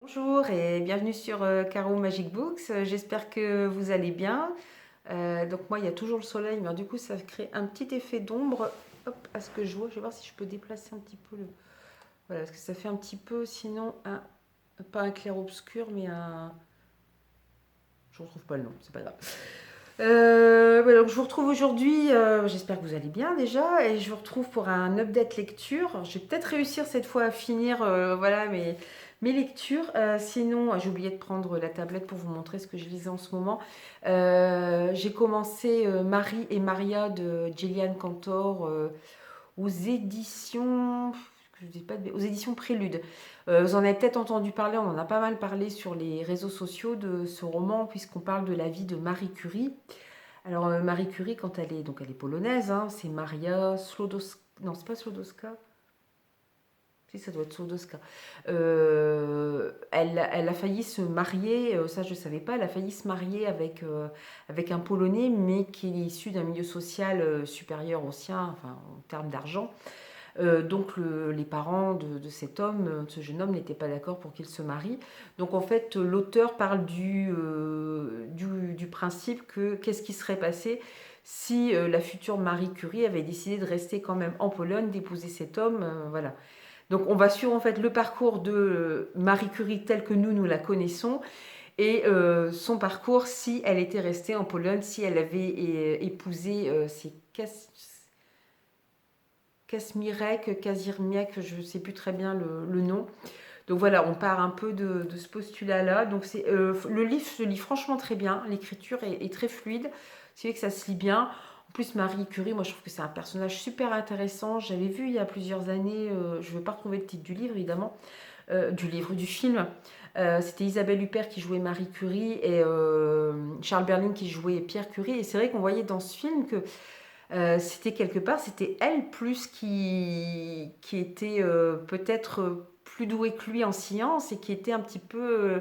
Bonjour et bienvenue sur Caro Magic Books. J'espère que vous allez bien. Donc moi, il y a toujours le soleil, mais du coup, ça crée un petit effet d'ombre à ce que je vois. Je vais voir si je peux déplacer un petit peu le... Voilà, parce que ça fait un petit peu, sinon, pas un clair-obscur, mais un... Je ne retrouve pas le nom, c'est pas grave. Voilà, donc je vous retrouve aujourd'hui, j'espère que vous allez bien déjà, et je vous retrouve pour un update lecture. Alors, je vais peut-être réussir cette fois à finir voilà, mes lectures. Sinon, j'ai oublié de prendre la tablette pour vous montrer ce que je lisais en ce moment. J'ai commencé Marie et Maria de Gillian Cantor aux éditions... Je dis pas aux éditions Prélude. Vous en avez peut-être entendu parler, on en a pas mal parlé sur les réseaux sociaux de ce roman, puisqu'on parle de la vie de Marie Curie. Alors Marie Curie, quand elle est donc elle est polonaise, hein, c'est Maria Slodowska. Non, c'est pas Slodowska. Si, ça doit être Slodowska. Elle a failli se marier, ça je ne savais pas, elle a failli se marier avec un Polonais, mais qui est issu d'un milieu social supérieur au sien, enfin en termes d'argent. Donc les parents de cet homme, de ce jeune homme, n'étaient pas d'accord pour qu'il se marie. Donc en fait, l'auteur parle du principe que qu'est-ce qui serait passé si la future Marie Curie avait décidé de rester quand même en Pologne, d'épouser cet homme, voilà. Donc on va suivre en fait le parcours de Marie Curie tel que nous la connaissons et son parcours si elle était restée en Pologne, si elle avait épousé c'est Kasmirek, Kazirmiek, je ne sais plus très bien le nom. Donc voilà, on part un peu de ce postulat-là. Donc le livre se lit franchement très bien, l'écriture est très fluide, c'est vrai que ça se lit bien. En plus, Marie Curie, moi je trouve que c'est un personnage super intéressant. J'avais vu il y a plusieurs années, je ne vais pas retrouver le titre du livre évidemment, du film. C'était Isabelle Huppert qui jouait Marie Curie et Charles Berling qui jouait Pierre Curie. Et c'est vrai qu'on voyait dans ce film que c'était quelque part, c'était elle plus qui était peut-être plus douée que lui en science et qui était un petit peu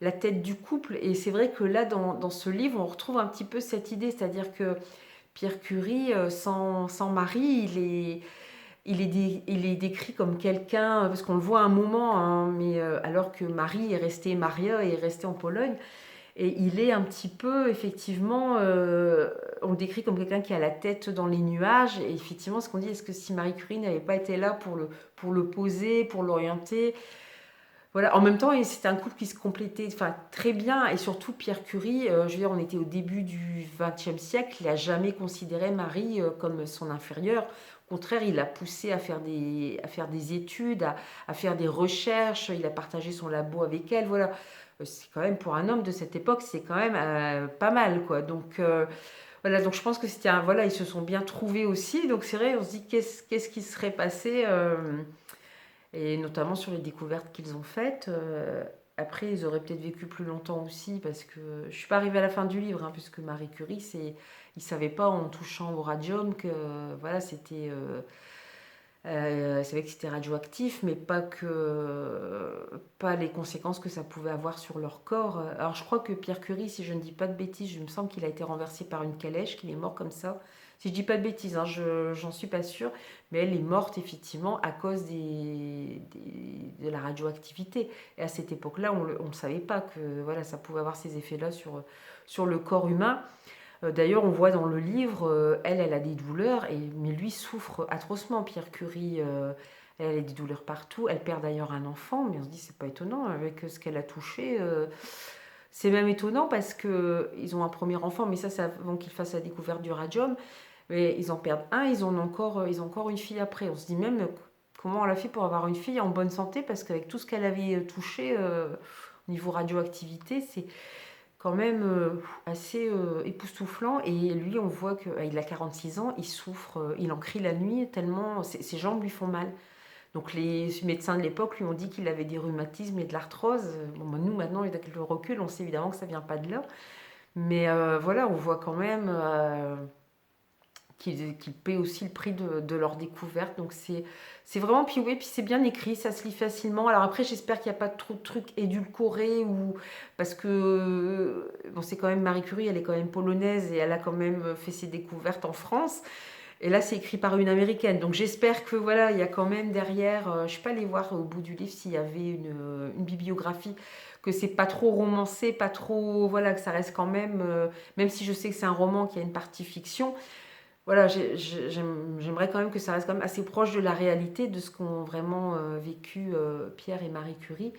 la tête du couple. Et c'est vrai que là, dans ce livre, on retrouve un petit peu cette idée, c'est-à-dire que Pierre Curie, sans mari, il est décrit comme quelqu'un, parce qu'on le voit un moment, hein, mais alors que Marie est restée, Maria est restée en Pologne, et il est un petit peu, effectivement, on le décrit comme quelqu'un qui a la tête dans les nuages. Et effectivement, ce qu'on dit, est-ce que si Marie Curie n'avait pas été là pour le poser, pour l'orienter, voilà. En même temps, c'était un couple qui se complétait enfin, très bien. Et surtout, Pierre Curie, je veux dire, on était au début du XXe siècle, il n'a jamais considéré Marie comme son inférieure. Au contraire, il l'a poussée à faire des études, à faire des recherches. Il a partagé son labo avec elle. Voilà. C'est quand même, pour un homme de cette époque, c'est quand même pas mal, quoi. Donc, voilà. Donc, je pense que c'était un. Voilà, ils se sont bien trouvés aussi. Donc, c'est vrai, on se dit qu'est-ce qui serait passé et notamment sur les découvertes qu'ils ont faites. Après, ils auraient peut-être vécu plus longtemps aussi, parce que je ne suis pas arrivée à la fin du livre, hein, puisque Marie Curie, il ne savait pas en touchant au radium que voilà, c'était. Savait que c'était radioactif, mais pas les conséquences que ça pouvait avoir sur leur corps. Alors je crois que Pierre Curie, si je ne dis pas de bêtises, je me semble qu'il a été renversé par une calèche, qu'il est mort comme ça. Si je dis pas de bêtises, hein, j'en suis pas sûre, mais elle est morte effectivement à cause de la radioactivité. Et à cette époque-là, on ne savait pas que voilà, ça pouvait avoir ces effets-là sur le corps humain. D'ailleurs, on voit dans le livre, elle a des douleurs, mais lui souffre atrocement. Pierre Curie, elle a des douleurs partout. Elle perd d'ailleurs un enfant, mais on se dit c'est pas étonnant avec ce qu'elle a touché. C'est même étonnant parce que ils ont un premier enfant, mais ça c'est avant qu'ils fassent la découverte du radium. Mais ils en perdent un, ils ont encore une fille après. On se dit même comment elle a fait pour avoir une fille en bonne santé, parce qu'avec tout ce qu'elle avait touché au niveau radioactivité, c'est quand même assez époustouflant. Et lui, on voit qu'il a 46 ans, il souffre, il en crie la nuit tellement ses jambes lui font mal. Donc les médecins de l'époque lui ont dit qu'il avait des rhumatismes et de l'arthrose. Bon, bah, nous, maintenant, avec le recul, on sait évidemment que ça vient pas de là. Mais voilà, on voit quand même qu'ils paient aussi le prix de leur découverte. Donc c'est vraiment, puis oui, puis c'est bien écrit, ça se lit facilement. Alors après, j'espère qu'il n'y a pas trop de trucs édulcorés, ou parce que bon, c'est quand même Marie Curie, elle est quand même polonaise et elle a quand même fait ses découvertes en France. Et là, c'est écrit par une américaine. Donc j'espère que voilà, il y a quand même derrière, je ne suis pas allée voir au bout du livre s'il y avait une bibliographie, que c'est pas trop romancé, pas trop, voilà, que ça reste quand même, même si je sais que c'est un roman qui a une partie fiction, voilà, j'aimerais quand même que ça reste quand même assez proche de la réalité, de ce qu'ont vraiment vécu Pierre et Marie Curie.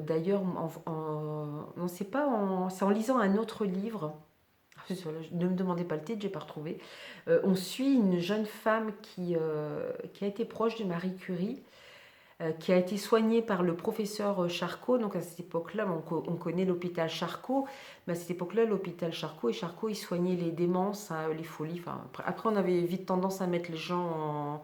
D'ailleurs, non, c'est pas c'est en lisant un autre livre. Ne me demandez pas le titre, j'ai pas retrouvé. On suit une jeune femme qui a été proche de Marie Curie, qui a été soignée par le professeur Charcot. Donc à cette époque-là, on connaît l'hôpital Charcot, mais à cette époque-là, l'hôpital Charcot, et Charcot, il soignait les démences, hein, les folies. Enfin, après, on avait vite tendance à mettre les gens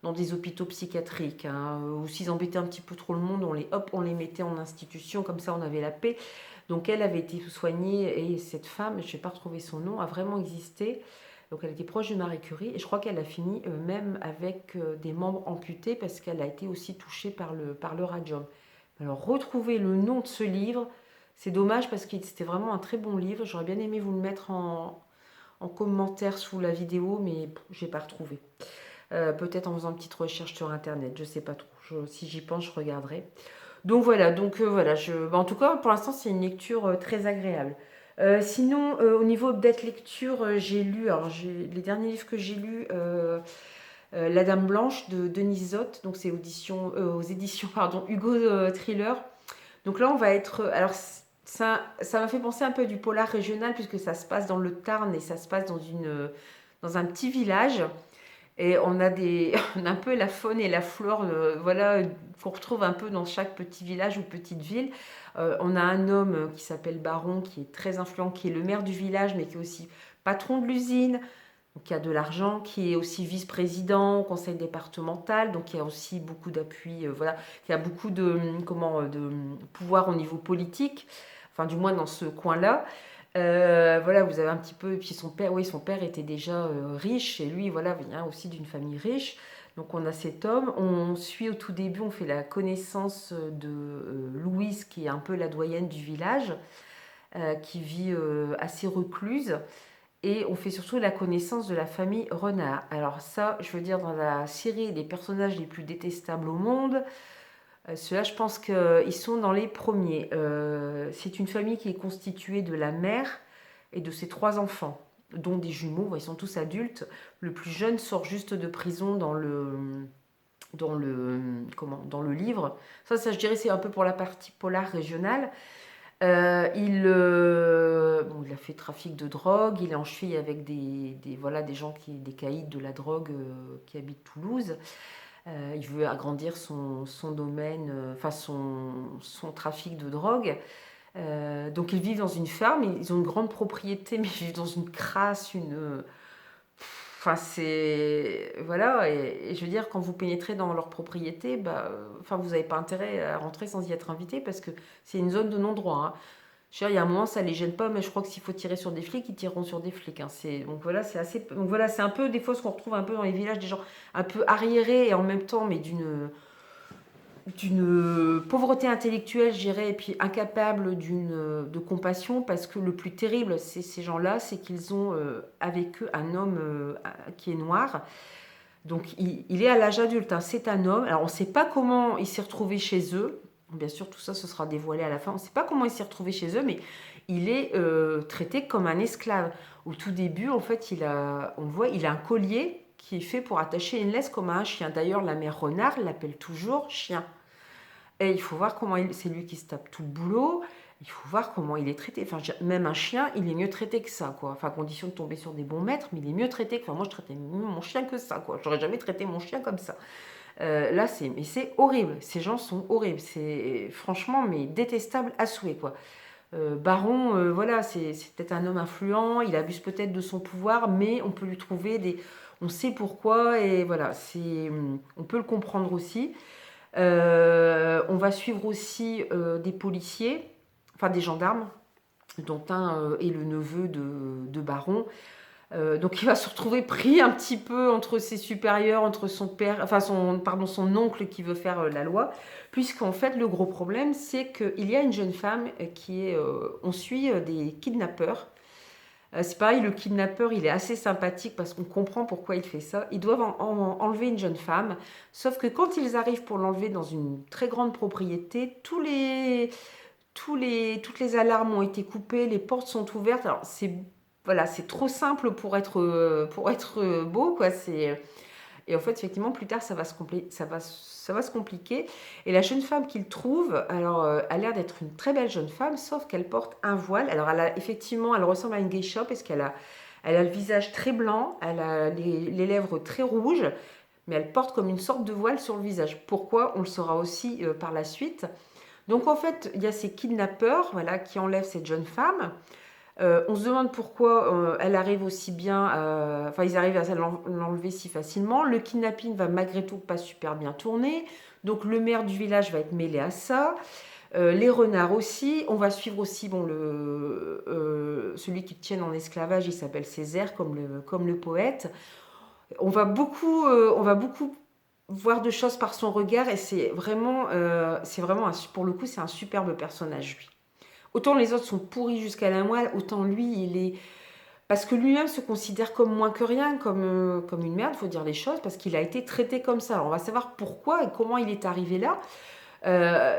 dans des hôpitaux psychiatriques, hein, ou s'ils embêtaient un petit peu trop le monde, on les mettait en institution, comme ça on avait la paix. Donc elle avait été soignée, et cette femme, je n'ai pas retrouvé son nom, a vraiment existé. Donc elle était proche de Marie Curie, et je crois qu'elle a fini même avec des membres amputés, parce qu'elle a été aussi touchée par le radium. Alors retrouver le nom de ce livre, c'est dommage parce que c'était vraiment un très bon livre. J'aurais bien aimé vous le mettre en commentaire sous la vidéo, mais je n'ai pas retrouvé. Peut-être en faisant une petite recherche sur internet, je ne sais pas trop. Si j'y pense, je regarderai. Donc voilà, en tout cas, pour l'instant, c'est une lecture très agréable. Sinon, au niveau d'être lecture, j'ai lu, les derniers livres que j'ai lus, La Dame Blanche de Denise Zott, donc c'est aux éditions pardon, Hugo Thriller. Donc là, on va être. Alors, ça m'a fait penser un peu du polar régional, puisque ça se passe dans le Tarn et ça se passe dans un petit village. Et on a, on a un peu la faune et la flore, voilà, qu'on retrouve un peu dans chaque petit village ou petite ville. On a un homme qui s'appelle Baron, qui est très influent, qui est le maire du village, mais qui est aussi patron de l'usine, qui a de l'argent, qui est aussi vice-président au conseil départemental, donc qui a aussi beaucoup d'appui, voilà, qui a beaucoup de pouvoir au niveau politique, enfin du moins dans ce coin-là. Voilà, vous avez un petit peu. Et puis son père, oui, son père était déjà riche, et lui, voilà, vient aussi d'une famille riche. Donc on a cet homme. On suit au tout début, on fait la connaissance de Louise, qui est un peu la doyenne du village, qui vit assez recluse. Et on fait surtout la connaissance de la famille Renard. Alors ça, je veux dire, dans la série des personnages les plus détestables au monde, ceux-là, je pense qu'ils sont dans les premiers. C'est une famille qui est constituée de la mère et de ses 3 enfants, dont des jumeaux. Ils sont tous adultes. Le plus jeune sort juste de prison dans le livre. Ça, je dirais, c'est un peu pour la partie polar régionale. Il a fait trafic de drogue. Il est en cheville avec voilà, des gens, des caïds de la drogue qui habitent Toulouse. Il veut agrandir son domaine, enfin son trafic de drogue. Donc ils vivent dans une ferme, ils ont une grande propriété, mais ils vivent dans une crasse, enfin c'est... Voilà, et je veux dire, quand vous pénétrez dans leur propriété, enfin vous n'avez pas intérêt à rentrer sans y être invité, parce que c'est une zone de non-droit, hein. Je veux dire, il y a un moment, ça les gêne pas, mais je crois que s'il faut tirer sur des flics, ils tireront sur des flics, hein. Donc voilà, c'est un peu des fois ce qu'on retrouve un peu dans les villages, des gens un peu arriérés et en même temps, mais d'une pauvreté intellectuelle, je dirais, et puis incapable de compassion, parce que le plus terrible, c'est ces gens-là, c'est qu'ils ont avec eux un homme qui est noir. Donc il est à l'âge adulte, hein. C'est un homme. Alors on ne sait pas comment il s'est retrouvé chez eux. Bien sûr, tout ça, ce sera dévoilé à la fin. On ne sait pas comment il s'est retrouvé chez eux, mais il est traité comme un esclave. Au tout début, en fait, il a un collier qui est fait pour attacher une laisse comme à un chien. D'ailleurs, la mère Renard l'appelle toujours chien. Et il faut voir comment c'est lui qui se tape tout le boulot. Il faut voir comment il est traité. Enfin, même un chien, il est mieux traité que ça, quoi. Enfin, à condition de tomber sur des bons maîtres, mais il est mieux traité que... Enfin, moi, je traitais mieux mon chien que ça, quoi. J'aurais jamais traité mon chien comme ça. Là, c'est horrible. Ces gens sont horribles. C'est franchement, mais détestable à souhait, quoi. Baron, voilà, c'est peut-être un homme influent. Il abuse peut-être de son pouvoir, mais on peut lui trouver des... On sait pourquoi, et voilà, on peut le comprendre aussi. On va suivre aussi des policiers, enfin des gendarmes, dont un est le neveu de Baron. Donc il va se retrouver pris un petit peu entre ses supérieurs, entre son père, enfin son oncle qui veut faire la loi, puisqu'en fait le gros problème c'est qu'il y a une jeune femme on suit des kidnappeurs C'est pareil, le kidnappeur, il est assez sympathique parce qu'on comprend pourquoi il fait ça. Ils doivent enlever une jeune femme, sauf que quand ils arrivent pour l'enlever dans une très grande propriété, toutes les alarmes ont été coupées, les portes sont ouvertes. Alors c'est voilà, c'est trop simple pour être beau, quoi. Et en fait, effectivement, plus tard, ça va se compliquer. Et la jeune femme qu'il trouve, alors, a l'air d'être une très belle jeune femme, sauf qu'elle porte un voile. Alors, effectivement, elle ressemble à une geisha parce elle a le visage très blanc, elle a les lèvres très rouges, mais elle porte comme une sorte de voile sur le visage. Pourquoi? On le saura aussi par la suite. Donc, en fait, il y a ces kidnappeurs, voilà, qui enlèvent cette jeune femme. On se demande pourquoi elle arrive aussi bien, enfin ils arrivent à l'enlever si facilement. Le kidnapping va malgré tout pas super bien tourner. Donc le maire du village va être mêlé à ça. Les renards aussi. On va suivre aussi bon, celui qui tient en esclavage, il s'appelle Césaire, comme le poète. On va beaucoup voir de choses par son regard et c'est vraiment pour le coup, c'est un superbe personnage, lui. Autant les autres sont pourris jusqu'à la moelle, autant lui, il est... Parce que lui-même se considère comme moins que rien, comme une merde, il faut dire les choses, parce qu'il a été traité comme ça. Alors on va savoir pourquoi et comment il est arrivé là.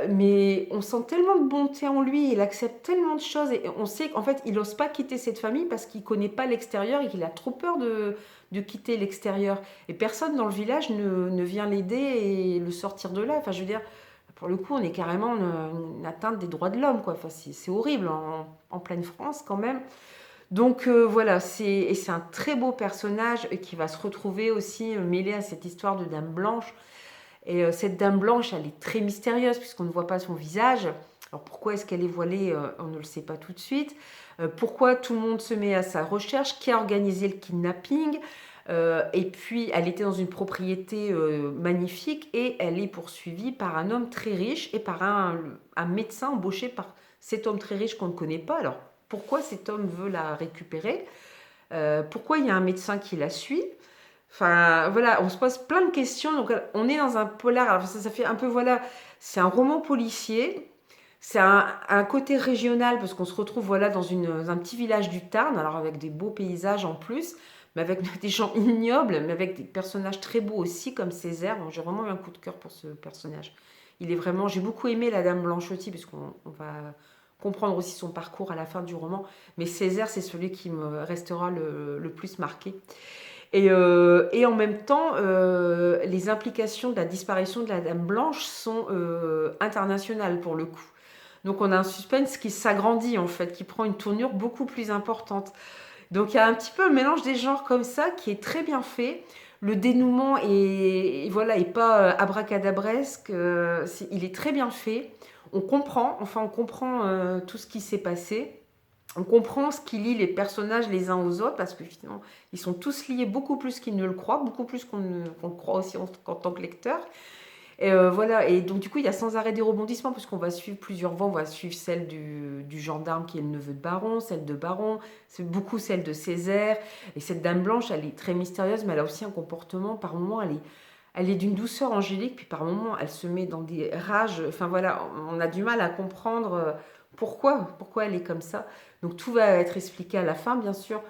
Mais on sent tellement de bonté en lui, il accepte tellement de choses, et on sait qu'en fait, il n'ose pas quitter cette famille parce qu'il ne connaît pas l'extérieur et qu'il a trop peur de quitter l'extérieur. Et personne dans le village ne vient l'aider et le sortir de là. Enfin, je veux dire, pour le coup, on est carrément une atteinte des droits de l'homme, quoi. Enfin, c'est horrible en pleine France quand même. Donc voilà, c'est un très beau personnage qui va se retrouver aussi mêlé à cette histoire de Dame Blanche. Et cette Dame Blanche, elle est très mystérieuse puisqu'on ne voit pas son visage. Alors pourquoi est-ce qu'elle est voilée? On ne le sait pas tout de suite. Pourquoi tout le monde se met à sa recherche? Qui a organisé le kidnapping? Et puis, elle était dans une propriété magnifique et elle est poursuivie par un homme très riche et par un médecin embauché par cet homme très riche qu'on ne connaît pas. Alors, pourquoi cet homme veut la récupérer? Pourquoi il y a un médecin qui la suit? Enfin, voilà, on se pose plein de questions. Donc, on est dans un polar. Alors, ça fait un peu, voilà, c'est un roman policier. C'est un côté régional parce qu'on se retrouve, voilà, dans un petit village du Tarn, alors avec des beaux paysages en plus, mais avec des gens ignobles, mais avec des personnages très beaux aussi, comme Césaire. Donc, j'ai vraiment eu un coup de cœur pour ce personnage. Il est vraiment, j'ai beaucoup aimé la Dame Blanchetti, puisqu'on va comprendre aussi son parcours à la fin du roman. Mais Césaire, c'est celui qui me restera le plus marqué. Et en même temps, les implications de la disparition de la Dame Blanche sont internationales pour le coup. Donc on a un suspense qui s'agrandit en fait, qui prend une tournure beaucoup plus importante. Donc il y a un petit peu un mélange des genres comme ça qui est très bien fait. Le dénouement voilà, est pas abracadabresque, il est très bien fait. On comprend tout ce qui s'est passé. On comprend ce qui lie les personnages les uns aux autres parce que finalement, ils sont tous liés beaucoup plus qu'ils ne le croient, beaucoup plus qu'on le croit aussi en tant que lecteur. Et voilà, et donc du coup, il y a sans arrêt des rebondissements, puisqu'on va suivre plusieurs voies. On va suivre celle du gendarme qui est le neveu de Baron, celle de Baron, c'est beaucoup celle de Césaire. Et cette Dame Blanche, elle est très mystérieuse, mais elle a aussi un comportement, par moments, elle est d'une douceur angélique, puis par moments, elle se met dans des rages. Enfin voilà, on a du mal à comprendre pourquoi elle est comme ça. Donc tout va être expliqué à la fin, bien sûr.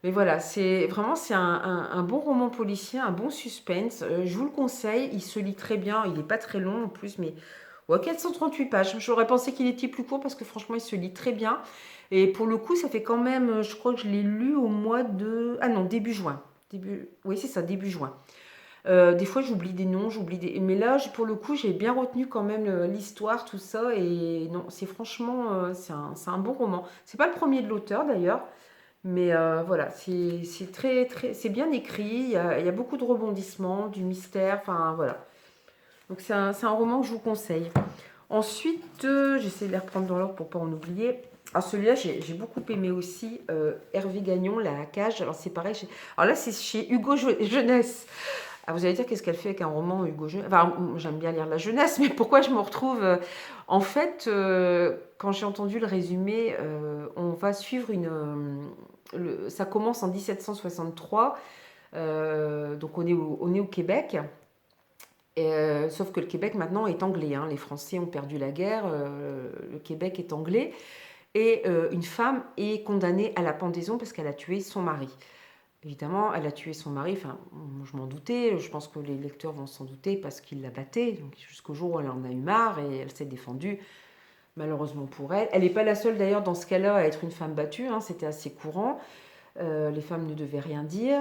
Mais voilà, c'est un bon roman policier, un bon suspense. Je vous le conseille, il se lit très bien, il n'est pas très long en plus, mais ouais, 438 pages. J'aurais pensé qu'il était plus court parce que franchement, il se lit très bien. Et pour le coup, ça fait quand même, je crois que je l'ai lu au mois de... Ah non, début juin. Oui, c'est ça, début juin. Des fois, j'oublie des noms, Mais là, pour le coup, j'ai bien retenu quand même l'histoire, tout ça. Et non, c'est franchement, c'est un bon roman. C'est pas le premier de l'auteur d'ailleurs. Mais voilà, c'est c'est bien écrit, il y a beaucoup de rebondissements, du mystère, enfin voilà. Donc c'est un roman que je vous conseille. Ensuite, j'essaie de les reprendre dans l'ordre pour pas en oublier. Alors celui-là, j'ai beaucoup aimé aussi, Hervé Gagnon, La Cage. Alors c'est pareil, alors là c'est chez Hugo Jeunesse. Ah, vous allez dire qu'est-ce qu'elle fait avec un roman Hugo Jeunesse. Enfin, j'aime bien lire la jeunesse, mais pourquoi je me retrouve... En fait, quand j'ai entendu le résumé, on va suivre ça commence en 1763, donc on est au Québec, sauf que le Québec maintenant est anglais, hein. Les Français ont perdu la guerre, le Québec est anglais. et une femme est condamnée à la pendaison parce qu'elle a tué son mari. Évidemment, elle a tué son mari, enfin, je m'en doutais, je pense que les lecteurs vont s'en douter parce qu'il la battait, donc jusqu'au jour où elle en a eu marre et elle s'est défendue, malheureusement pour elle. Elle n'est pas la seule d'ailleurs dans ce cas-là à être une femme battue, hein, c'était assez courant. Les femmes ne devaient rien dire,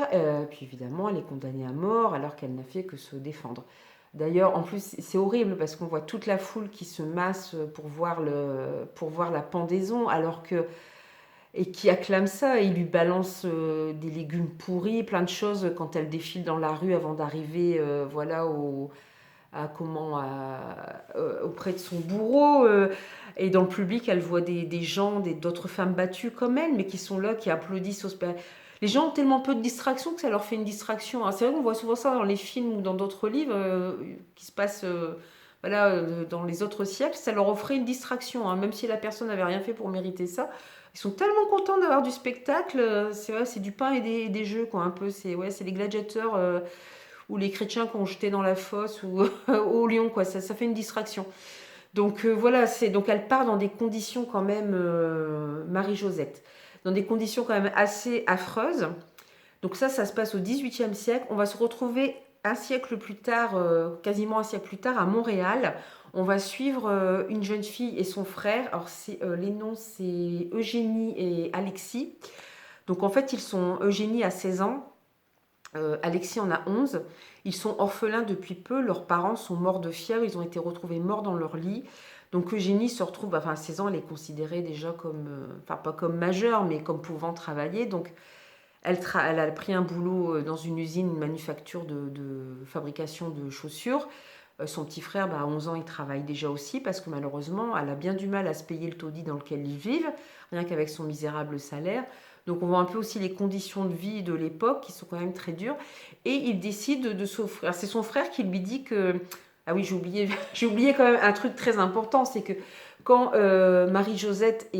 puis évidemment, elle est condamnée à mort alors qu'elle n'a fait que se défendre. D'ailleurs, en plus, c'est horrible parce qu'on voit toute la foule qui se masse pour voir la pendaison, alors que et qui acclame ça. Il lui balance des légumes pourris, plein de choses quand elle défile dans la rue avant d'arriver voilà, auprès de son bourreau. Et dans le public, elle voit des gens, d'autres femmes battues comme elle, mais qui sont là, qui applaudissent. Les gens ont tellement peu de distraction que ça leur fait une distraction. C'est vrai qu'on voit souvent ça dans les films ou dans d'autres livres qui se passent voilà, dans les autres siècles. Ça leur offrait une distraction, hein, même si la personne n'avait rien fait pour mériter ça. Ils sont tellement contents d'avoir du spectacle. C'est vrai, c'est du pain et des jeux, quoi, un peu. C'est les gladiateurs ou les chrétiens qu'on jetait dans la fosse ou au lion, quoi. Ça fait une distraction. Donc voilà, donc elle part dans des conditions quand même, Marie-Josette, dans des conditions quand même assez affreuses. Donc ça se passe au XVIIIe siècle. On va se retrouver un siècle plus tard, quasiment un siècle plus tard, à Montréal. On va suivre une jeune fille et son frère. Alors les noms, c'est Eugénie et Alexis. Donc en fait, ils sont Eugénie a 16 ans, Alexis en a 11. Ils sont orphelins depuis peu. Leurs parents sont morts de fièvre. Ils ont été retrouvés morts dans leur lit. Donc Eugénie se retrouve, enfin à 16 ans, elle est considérée déjà comme, enfin pas comme majeure, mais comme pouvant travailler. Donc elle a pris un boulot dans une usine, une manufacture de fabrication de chaussures. Son petit frère, à 11 ans, il travaille déjà aussi parce que malheureusement, elle a bien du mal à se payer le taudis dans lequel ils vivent, rien qu'avec son misérable salaire. Donc on voit un peu aussi les conditions de vie de l'époque qui sont quand même très dures. Et il décide de s'offrir. C'est son frère qui lui dit que... Ah oui, j'ai oublié, j'ai oublié quand même un truc très important, c'est que quand Marie-Josette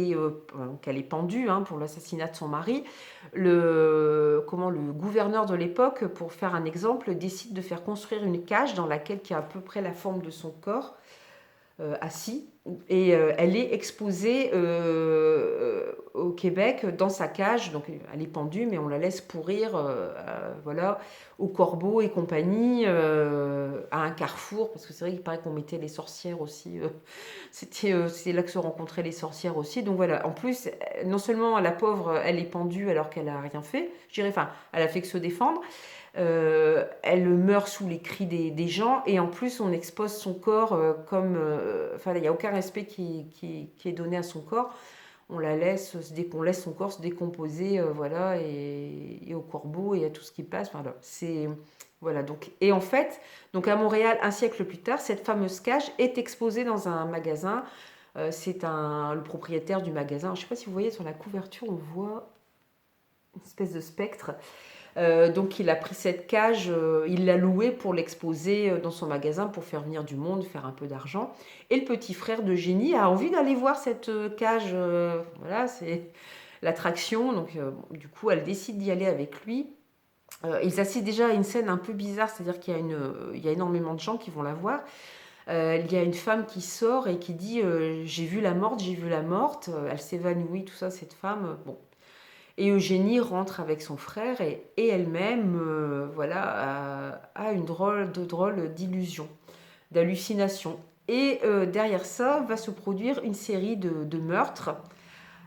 qu'elle est pendue pour l'assassinat de son mari, le gouverneur de l'époque, pour faire un exemple, décide de faire construire une cage dans laquelle qui a à peu près la forme de son corps, assis, et elle est exposée au Québec dans sa cage, donc elle est pendue, mais on la laisse pourrir, voilà, aux corbeaux et compagnie, à un carrefour, parce que c'est vrai qu'il paraît qu'on mettait les sorcières aussi, c'est là que se rencontraient les sorcières aussi, donc voilà, en plus, non seulement la pauvre, elle est pendue alors qu'elle a rien fait, je dirais, enfin, elle a fait que se défendre, elle meurt sous les cris des gens et en plus on expose son corps comme... Enfin, il n'y a aucun respect qui est donné à son corps. On laisse son corps se décomposer voilà, et au corbeau et à tout ce qui passe. Voilà, voilà, donc, et en fait, donc à Montréal, un siècle plus tard, cette fameuse cage est exposée dans un magasin. C'est le propriétaire du magasin. Je ne sais pas si vous voyez sur la couverture, on voit une espèce de spectre. Donc il a pris cette cage, il l'a louée pour l'exposer dans son magasin pour faire venir du monde, faire un peu d'argent. Et le petit frère d'Eugénie a envie d'aller voir cette cage. Voilà, c'est l'attraction. Donc du coup, elle décide d'y aller avec lui. Ils assistent déjà à une scène un peu bizarre, c'est-à-dire qu'il y a énormément de gens qui vont la voir. Il y a une femme qui sort et qui dit j'ai vu la morte, j'ai vu la morte. Elle s'évanouit, tout ça, cette femme. Bon. Et Eugénie rentre avec son frère et elle-même voilà, a une drôle d'illusion, d'hallucination. Et derrière ça va se produire une série de meurtres.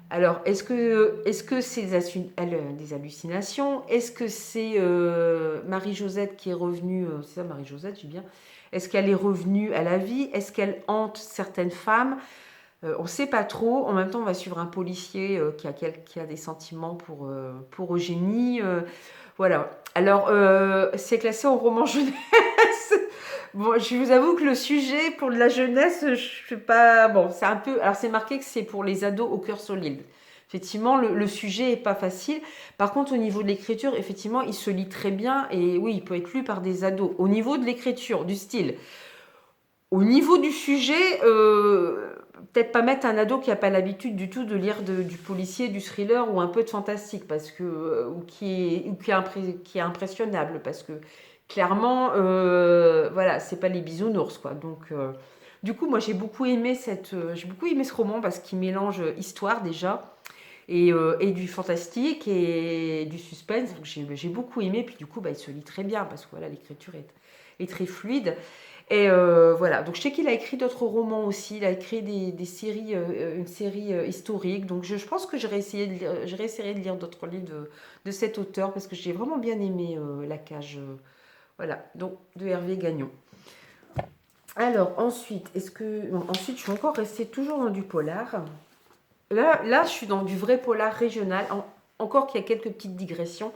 Alors, est-ce que c'est des hallucinations? Est-ce que c'est Marie-Josette qui est revenue, c'est ça Marie-Josette, j'ai bien. Est-ce qu'elle est revenue à la vie? Est-ce qu'elle hante certaines femmes? On ne sait pas trop. En même temps, on va suivre un policier qui a des sentiments pour Eugénie. Voilà. Alors, c'est classé en roman jeunesse. Bon, je vous avoue que le sujet pour de la jeunesse, je sais pas. Bon, c'est un peu. Alors, c'est marqué que c'est pour les ados au cœur solide. Effectivement, le sujet est pas facile. Par contre, au niveau de l'écriture, effectivement, il se lit très bien et oui, il peut être lu par des ados. Au niveau de l'écriture, du style. Au niveau du sujet, peut-être pas mettre un ado qui n'a pas l'habitude du tout de lire du policier, du thriller ou un peu de fantastique, parce que, ou qui est impressionnable, parce que clairement, voilà, c'est pas les bisounours, quoi. Donc, Du coup, moi, j'ai beaucoup aimé ce roman parce qu'il mélange histoire déjà et du fantastique et du suspense. Donc, j'ai beaucoup aimé. Puis du coup, bah, il se lit très bien parce que voilà, l'écriture est très fluide. Et voilà, donc je sais qu'il a écrit d'autres romans aussi, il a écrit des séries, une série historique, donc je pense que je réessayerai de lire d'autres livres de cet auteur parce que j'ai vraiment bien aimé La Cage, voilà, donc de Hervé Gagnon. Alors ensuite, ensuite je suis encore restée toujours dans du polar. Là, je suis dans du vrai polar régional, encore qu'il y a quelques petites digressions.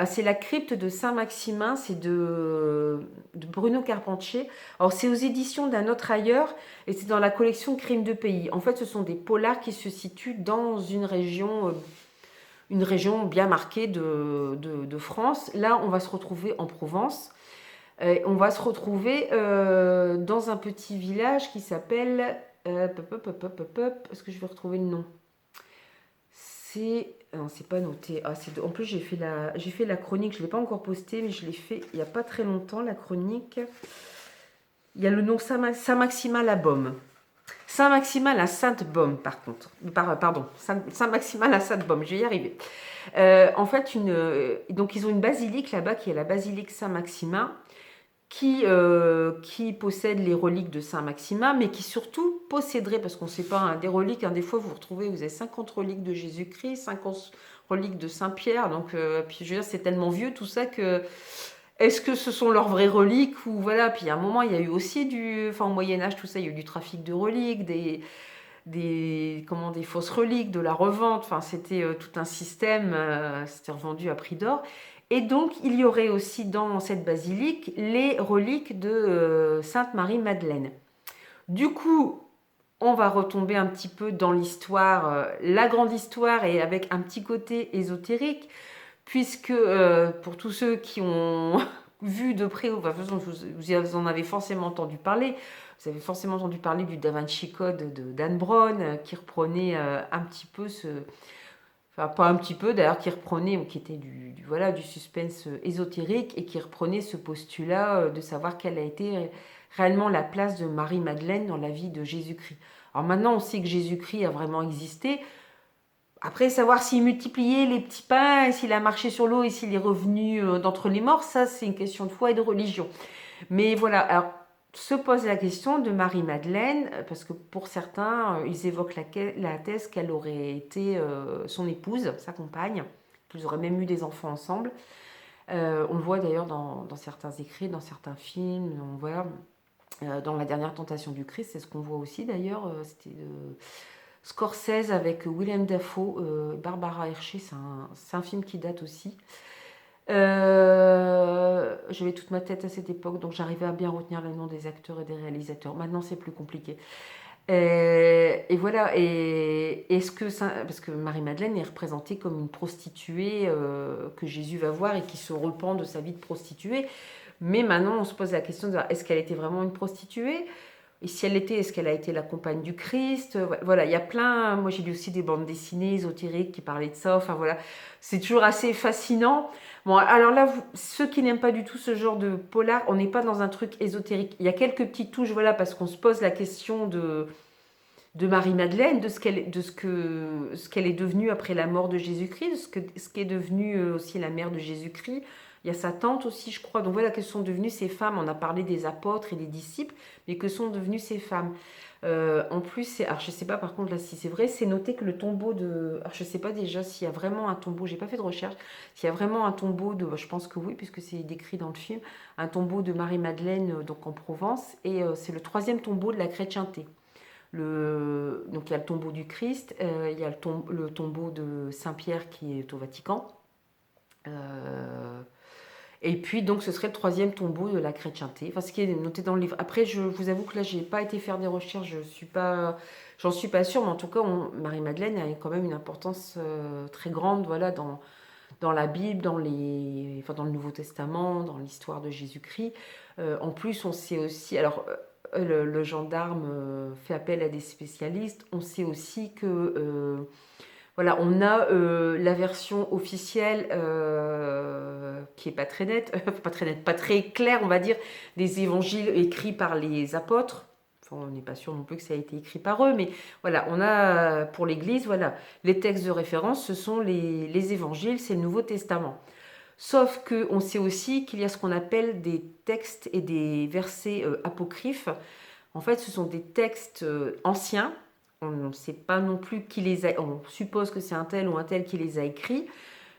C'est La crypte de Saint-Maximin, c'est de Bruno Carpentier. Alors, c'est aux éditions d'Un autre ailleurs et c'est dans la collection Crimes de pays. En fait, ce sont des polars qui se situent dans une région bien marquée de France. Là, on va se retrouver en Provence. On va se retrouver dans un petit village qui s'appelle... Est-ce que je vais retrouver le nom? C'est... Non, c'est pas noté. En plus, j'ai fait la chronique. Je ne l'ai pas encore postée, mais je l'ai fait il n'y a pas très longtemps, la chronique. Il y a le nom Saint-Maximin la Baume. Saint-Maximin la Sainte-Baume, par contre. Pardon, Saint-Maximin la Sainte-Baume, je vais y arriver. En fait, donc ils ont une basilique là-bas qui est la basilique Saint-Maximin qui possède les reliques de Saint-Maximin, mais qui surtout posséderait, parce qu'on ne sait pas, hein, des reliques, hein, des fois vous retrouvez, vous avez 50 reliques de Jésus-Christ, 50 reliques de Saint-Pierre, donc puis je veux dire, c'est tellement vieux tout ça que est-ce que ce sont leurs vraies reliques ou voilà, puis à un moment il y a eu aussi au Moyen-Âge, tout ça, il y a eu du trafic de reliques, des fausses reliques, de la revente, enfin c'était tout un système, c'était revendu à prix d'or. Et donc, il y aurait aussi dans cette basilique les reliques de Sainte Marie-Madeleine. Du coup, on va retomber un petit peu dans l'histoire, la grande histoire, et avec un petit côté ésotérique, puisque pour tous ceux qui ont vu de près, enfin, vous en avez forcément entendu parler, vous avez forcément entendu parler du Da Vinci Code de Dan Brown, qui reprenait un petit peu enfin pas un petit peu d'ailleurs, qui reprenait, ou qui était voilà, du suspense ésotérique, et qui reprenait ce postulat de savoir quelle a été réellement la place de Marie-Madeleine dans la vie de Jésus-Christ. Alors maintenant, on sait que Jésus-Christ a vraiment existé. Après, savoir s'il multipliait les petits pains, s'il a marché sur l'eau et s'il est revenu d'entre les morts, ça c'est une question de foi et de religion. Mais voilà, alors se pose la question de Marie-Madeleine, parce que pour certains, ils évoquent la thèse qu'elle aurait été son épouse, sa compagne, qu'ils auraient même eu des enfants ensemble. On le voit d'ailleurs dans certains écrits, dans certains films, on voit dans La dernière tentation du Christ, c'est ce qu'on voit aussi d'ailleurs, c'était Scorsese avec Willem Dafoe, Barbara Hershey, c'est un film qui date aussi. J'avais toute ma tête à cette époque, donc j'arrivais à bien retenir le nom des acteurs et des réalisateurs. Maintenant, c'est plus compliqué. Et voilà, et est-ce que ça, parce que Marie-Madeleine est représentée comme une prostituée que Jésus va voir et qui se repent de sa vie de prostituée. Mais maintenant, on se pose la question de est-ce qu'elle était vraiment une prostituée? Et si elle l'était, est-ce qu'elle a été la compagne du Christ? Voilà, il y a plein. Moi, j'ai lu aussi des bandes dessinées ésotériques qui parlaient de ça. Enfin, voilà, c'est toujours assez fascinant. Bon, alors là, ceux qui n'aiment pas du tout ce genre de polar, on n'est pas dans un truc ésotérique. Il y a quelques petites touches, voilà, parce qu'on se pose la question de Marie-Madeleine, de ce qu'elle est devenue après la mort de Jésus-Christ, ce qu'est devenue aussi la mère de Jésus-Christ. Il y a sa tante aussi, je crois. Donc voilà, que sont devenues ces femmes. On a parlé des apôtres et des disciples, mais que sont devenues ces femmes. En plus, alors je ne sais pas par contre là si c'est vrai, c'est noté que le tombeau de... Alors je ne sais pas déjà s'il y a vraiment un tombeau, j'ai pas fait de recherche, s'il y a vraiment un tombeau de... Je pense que oui, puisque c'est décrit dans le film, un tombeau de Marie-Madeleine donc en Provence, et c'est le 3e tombeau de la chrétienté. Donc il y a le tombeau du Christ, il y a le tombeau de Saint-Pierre qui est au Vatican. Et puis, donc, ce serait le 3e tombeau de la chrétienté. Enfin, ce qui est noté dans le livre. Après, je vous avoue que là, j'ai pas été faire des recherches. J'en suis pas sûre. Mais en tout cas, Marie-Madeleine a quand même une importance très grande, voilà, dans la Bible, dans le Nouveau Testament, dans l'histoire de Jésus-Christ. En plus, on sait aussi... Alors, le gendarme fait appel à des spécialistes. On sait aussi que... voilà, on a la version officielle qui est pas très nette, pas très claire, on va dire, des évangiles écrits par les apôtres. Enfin, on n'est pas sûr non plus que ça a été écrit par eux, mais voilà, on a pour l'Église, voilà, les textes de référence, ce sont les évangiles, c'est le Nouveau Testament. Sauf qu'on sait aussi qu'il y a ce qu'on appelle des textes et des versets apocryphes. En fait, ce sont des textes anciens. On ne sait pas non plus qui les a. On suppose que c'est un tel ou un tel qui les a écrits,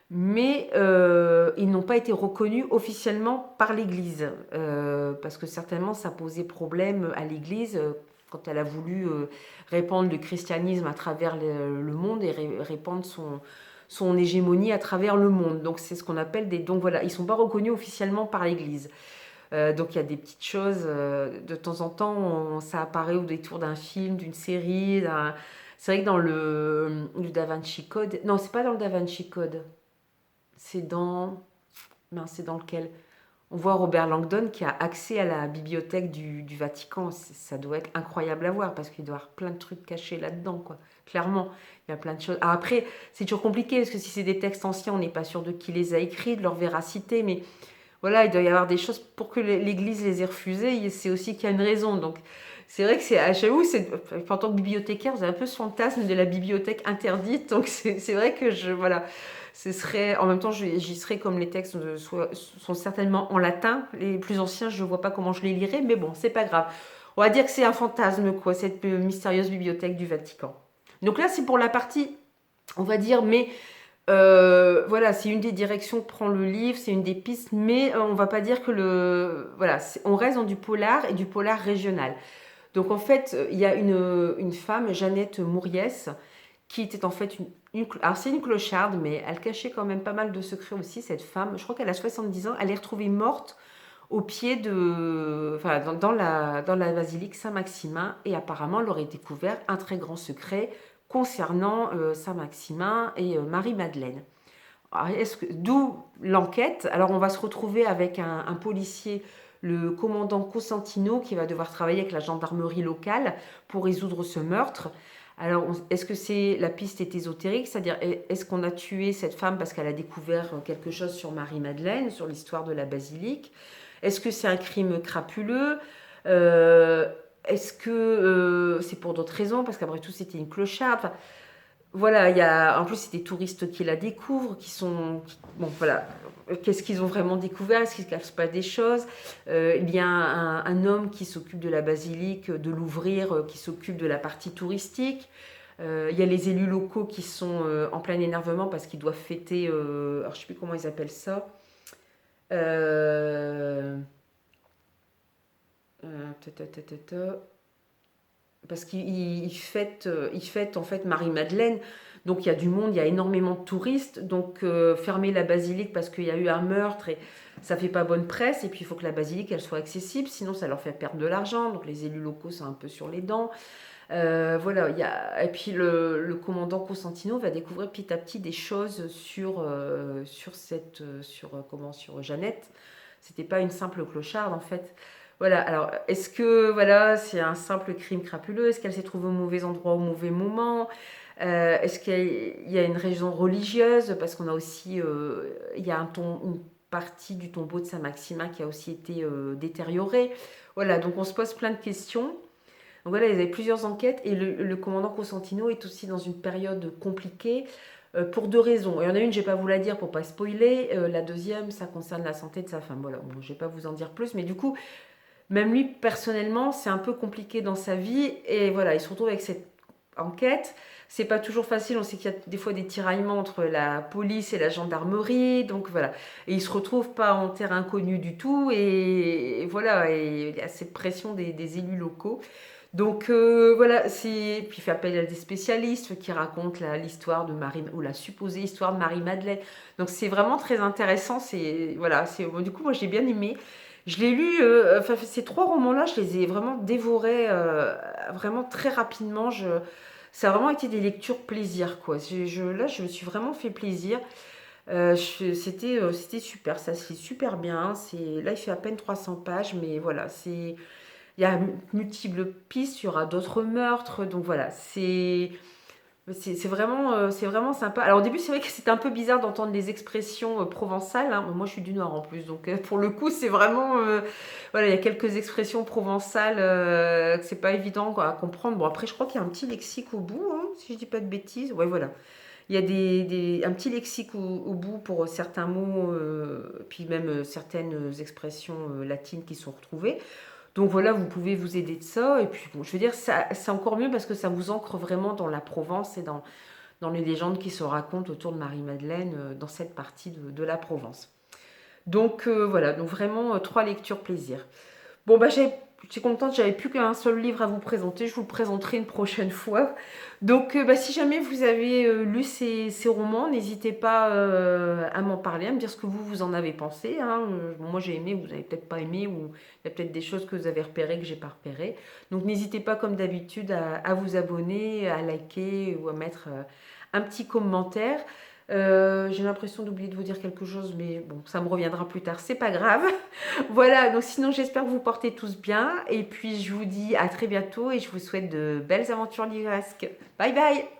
mais ils n'ont pas été reconnus officiellement par l'Église, parce que certainement ça posait problème à l'Église quand elle a voulu répandre le christianisme à travers le monde et répandre son hégémonie à travers le monde. Donc c'est ce qu'on appelle des... Donc voilà, ils ne sont pas reconnus officiellement par l'Église. Donc il y a des petites choses, de temps en temps, ça apparaît au détour d'un film, d'une série. C'est vrai que dans le Da Vinci Code... Non, c'est pas dans le Da Vinci Code. C'est dans... Ben, c'est dans lequel on voit Robert Langdon qui a accès à la bibliothèque du Vatican. Ça doit être incroyable à voir parce qu'il doit y avoir plein de trucs cachés là-dedans, quoi. Clairement, il y a plein de choses. Ah, après, c'est toujours compliqué parce que si c'est des textes anciens, on n'est pas sûr de qui les a écrits, de leur véracité, mais voilà, il doit y avoir des choses pour que l'Église les ait refusées. C'est aussi qu'il y a une raison. Donc, c'est vrai que j'avoue, en tant que bibliothécaire, j'ai un peu ce fantasme de la bibliothèque interdite. Donc, c'est vrai que voilà, ce serait, en même temps, j'y serais comme les textes sont certainement en latin. Les plus anciens, je ne vois pas comment je les lirais, mais bon, c'est pas grave. On va dire que c'est un fantasme, quoi, cette mystérieuse bibliothèque du Vatican. Donc là, c'est pour la partie, on va dire, mais voilà, c'est une des directions que prend le livre, c'est une des pistes, mais on va pas dire que voilà, on reste dans du polar et du polar régional. Donc en fait, il y a une femme, Jeannette Mouriès, qui était en fait alors c'est une clocharde, mais elle cachait quand même pas mal de secrets aussi, cette femme. Je crois qu'elle a 70 ans, elle est retrouvée morte au pied enfin, dans la basilique Saint-Maximin, et apparemment elle aurait découvert un très grand secret concernant Saint-Maximin et Marie-Madeleine. D'où l'enquête. Alors on va se retrouver avec un policier, le commandant Cosentino, qui va devoir travailler avec la gendarmerie locale pour résoudre ce meurtre. Alors, est-ce que la piste est ésotérique, c'est-à-dire est-ce qu'on a tué cette femme parce qu'elle a découvert quelque chose sur Marie-Madeleine, sur l'histoire de la basilique? Est-ce que c'est un crime crapuleux? Est-ce que c'est pour d'autres raisons? Parce qu'après tout, c'était une clocharde. Enfin, voilà, en plus, c'est des touristes qui la découvrent, bon, voilà. Qu'est-ce qu'ils ont vraiment découvert? Est-ce qu'ils ne cachent pas des choses? Il y a un homme qui s'occupe de la basilique, de l'ouvrir, qui s'occupe de la partie touristique. Il y a les élus locaux qui sont en plein énervement parce qu'ils doivent fêter, alors je ne sais plus comment ils appellent ça. Euh, ta, ta, ta, ta. Parce qu'ils fêtent en fait Marie-Madeleine, donc il y a du monde, il y a énormément de touristes, donc fermer la basilique parce qu'il y a eu un meurtre, et ça fait pas bonne presse, et puis il faut que la basilique elle soit accessible, sinon ça leur fait perdre de l'argent, donc les élus locaux sont un peu sur les dents. Voilà, et puis le commandant Cosentino va découvrir petit à petit des choses sur Jeannette. C'était pas une simple clocharde en fait. Voilà, alors est-ce que voilà, c'est un simple crime crapuleux? Est-ce qu'elle s'est trouvée au mauvais endroit au mauvais moment? Est-ce qu'il y a une raison religieuse? Parce qu'on a aussi, il y a une partie du tombeau de Saint-Maximin qui a aussi été détériorée. Voilà, donc on se pose plein de questions. Donc voilà, il y avait plusieurs enquêtes, et le commandant Cosentino est aussi dans une période compliquée pour deux raisons. Il y en a une, je ne vais pas vous la dire pour ne pas spoiler. La deuxième, ça concerne la santé de sa femme. Voilà, bon, je ne vais pas vous en dire plus, mais du coup, même lui, personnellement, c'est un peu compliqué dans sa vie. Et voilà, il se retrouve avec cette enquête. C'est pas toujours facile. On sait qu'il y a des fois des tiraillements entre la police et la gendarmerie. Donc voilà. Et il se retrouve pas en terrain inconnu du tout. Et voilà. Et il y a cette pression des élus locaux. Donc voilà. Puis il fait appel à des spécialistes qui racontent l'histoire de Marie, ou la supposée histoire de Marie-Madeleine. Donc c'est vraiment très intéressant. Voilà. Bon, du coup, moi j'ai bien aimé. Je l'ai lu, enfin, ces trois romans-là, je les ai vraiment dévorés vraiment très rapidement. Ça a vraiment été des lectures plaisir, quoi. Là, je me suis vraiment fait plaisir. C'était super, ça se lit super bien. Là, il fait à peine 300 pages, mais voilà, il y a multiples pistes, il y aura d'autres meurtres. Donc voilà, C'est vraiment sympa. Alors au début, c'est vrai que c'était un peu bizarre d'entendre les expressions provençales, hein. Moi, je suis du Nord en plus, donc pour le coup, c'est vraiment... voilà, il y a quelques expressions provençales que c'est pas évident quoi, à comprendre. Bon, après, je crois qu'il y a un petit lexique au bout, hein, si je dis pas de bêtises. Ouais, voilà. Il y a un petit lexique au bout pour certains mots, puis même certaines expressions latines qui sont retrouvées. Donc voilà, vous pouvez vous aider de ça. Et puis bon, je veux dire, ça, c'est encore mieux parce que ça vous ancre vraiment dans la Provence et dans les légendes qui se racontent autour de Marie-Madeleine dans cette partie de la Provence. Donc voilà, donc vraiment trois lectures plaisir. Bon, bah, j'étais contente, j'avais plus qu'un seul livre à vous présenter. Je vous le présenterai une prochaine fois. Donc, bah, si jamais vous avez lu ces romans, n'hésitez pas à m'en parler, à me dire ce que vous en avez pensé, hein. Bon, moi, j'ai aimé, vous avez peut-être pas aimé, ou il y a peut-être des choses que vous avez repérées que j'ai pas repérées. Donc, n'hésitez pas, comme d'habitude, à vous abonner, à liker ou à mettre un petit commentaire. J'ai l'impression d'oublier de vous dire quelque chose, mais bon, ça me reviendra plus tard, c'est pas grave. Voilà, donc sinon j'espère que vous portez tous bien. Et puis je vous dis à très bientôt et je vous souhaite de belles aventures livresques. Bye bye!